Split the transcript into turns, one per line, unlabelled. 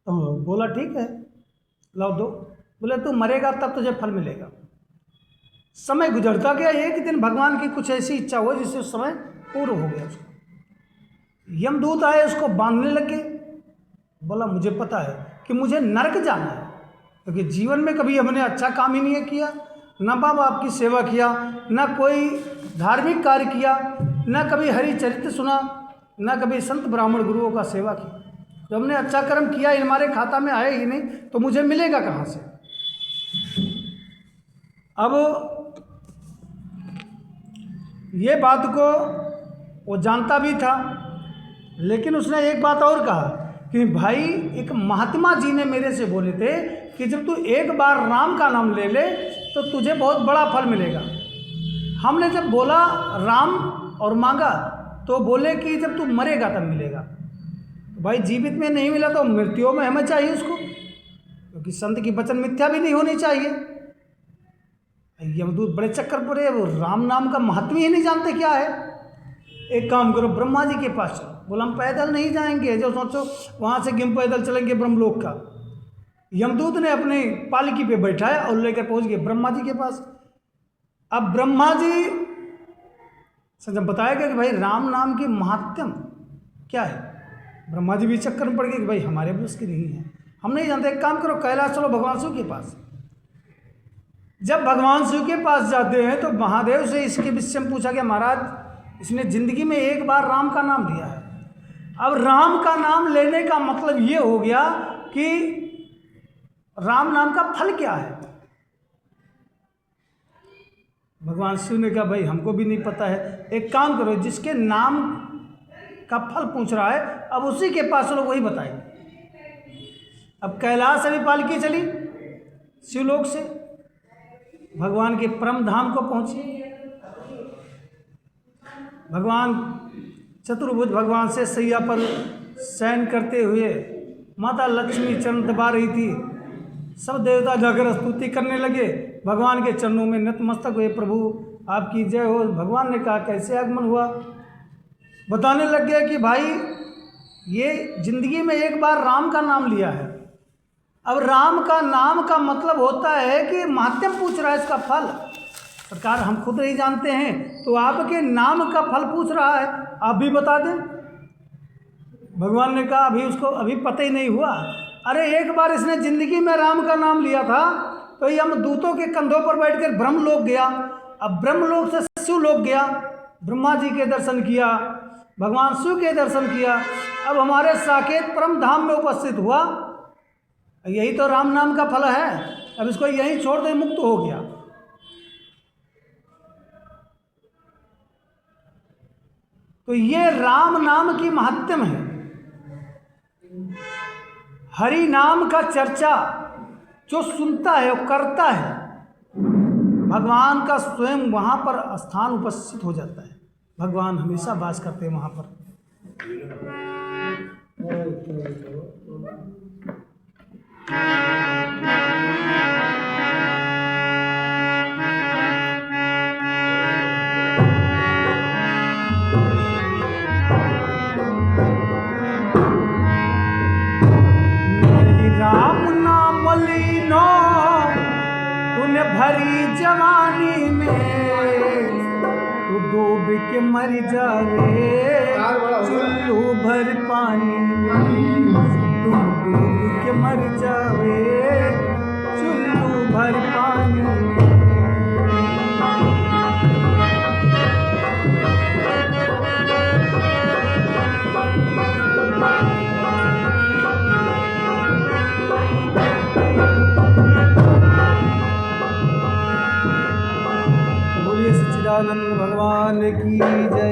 तो बोला ठीक है, लाओ दो। बोले तू मरेगा तब तुझे फल मिलेगा। समय गुजरता गया, एक दिन भगवान की कुछ ऐसी इच्छा हुई जिससे उस समय पूर्ण हो गया उसको। यमदूत आए, उसको बांधने लगे। बोला मुझे पता है कि मुझे नरक जाना है, क्योंकि जीवन में कभी हमने अच्छा काम ही नहीं किया, ना माँ बाप की सेवा किया, ना कोई धार्मिक कार्य किया, ना कभी हरि चरित्र सुना, ना कभी संत ब्राह्मण गुरुओं का सेवा की। तो हमने अच्छा कर्म किया, हमारे खाता में आए ही नहीं, तो मुझे मिलेगा कहाँ से। अब ये बात को वो जानता भी था, लेकिन उसने एक बात और कहा कि भाई एक महात्मा जी ने मेरे से बोले थे कि जब तू एक बार राम का नाम ले ले तो तुझे बहुत बड़ा फल मिलेगा। हमने जब बोला राम और मांगा तो बोले कि जब तू मरेगा तब मिलेगा। तो भाई जीवित में नहीं मिला तो मृत्यु में हमें चाहिए उसको, क्योंकि संत की वचन मिथ्या भी नहीं होनी चाहिए। यमदूत बड़े चक्कर पड़े, वो राम नाम का महत्व ही नहीं जानते क्या है। एक काम करो, ब्रह्मा जी के पास चलो। बोला हम पैदल नहीं जाएंगे, जो सोचो वहाँ से हम पैदल चलेंगे ब्रह्मलोक का। यमदूत ने अपनी पालकी पे बैठाया और लेकर पहुँच गए ब्रह्मा जी के पास। अब ब्रह्मा जी से जब बताया गया कि भाई राम नाम की महात्म क्या है, ब्रह्मा जी भी चक्कर में पड़ गए कि भाई हमारे बस की नहीं है, हम नहीं जानते। एक काम करो, कैलाश चलो भगवान शिव के पास। जब भगवान शिव के पास जाते हैं तो महादेव से इसके विषय में पूछा गया, महाराज इसने जिंदगी में एक बार राम का नाम लिया है। अब राम का नाम लेने का मतलब ये हो गया कि राम नाम का फल क्या है। भगवान शिव ने कहा भाई हमको भी नहीं पता है, एक काम करो, जिसके नाम का फल पूछ रहा है अब उसी के पास चलो, वही बताएंगे। अब कैलाश से भी पालकी चली, शिवलोक से भगवान के परम धाम को पहुंची। भगवान चतुर्भुज भगवान से सैया पर शयन करते हुए माता लक्ष्मी चरण दबा रही थी। सब देवता जाकर स्तुति करने लगे, भगवान के चरणों में नतमस्तक हुए, प्रभु आपकी जय हो। भगवान ने कहा कैसे आगमन हुआ, बताने लग गए कि भाई ये जिंदगी में एक बार राम का नाम लिया है। अब राम का नाम का मतलब होता है कि महात्म्य पूछ रहा है, इसका फल सरकार हम खुद नहीं जानते हैं, तो आपके नाम का फल पूछ रहा है, आप भी बता दें। भगवान ने कहा अभी उसको अभी पता ही नहीं हुआ। अरे एक बार इसने जिंदगी में राम का नाम लिया था, तो यम दूतों के कंधों पर बैठकर ब्रह्मलोक गया। अब ब्रह्मलोक से शिवलोक गया, ब्रह्मा जी के दर्शन किया, भगवान शिव के दर्शन किया, अब हमारे साकेत परम धाम में उपस्थित हुआ। यही तो राम नाम का फल है। अब इसको यहीं छोड़ दे, मुक्त हो गया। तो ये राम नाम की महात्म्य है। हरि नाम का चर्चा जो सुनता है और करता है, भगवान का स्वयं वहाँ पर स्थान उपस्थित हो जाता है। भगवान हमेशा वास करते हैं वहाँ पर। भरी जवानी में तू डूब के मर जावे चुल्लू भर पानी में, तू डूब के मर जावे चुल्लू भर पानी में। सच्चिदानंद भगवान की जय।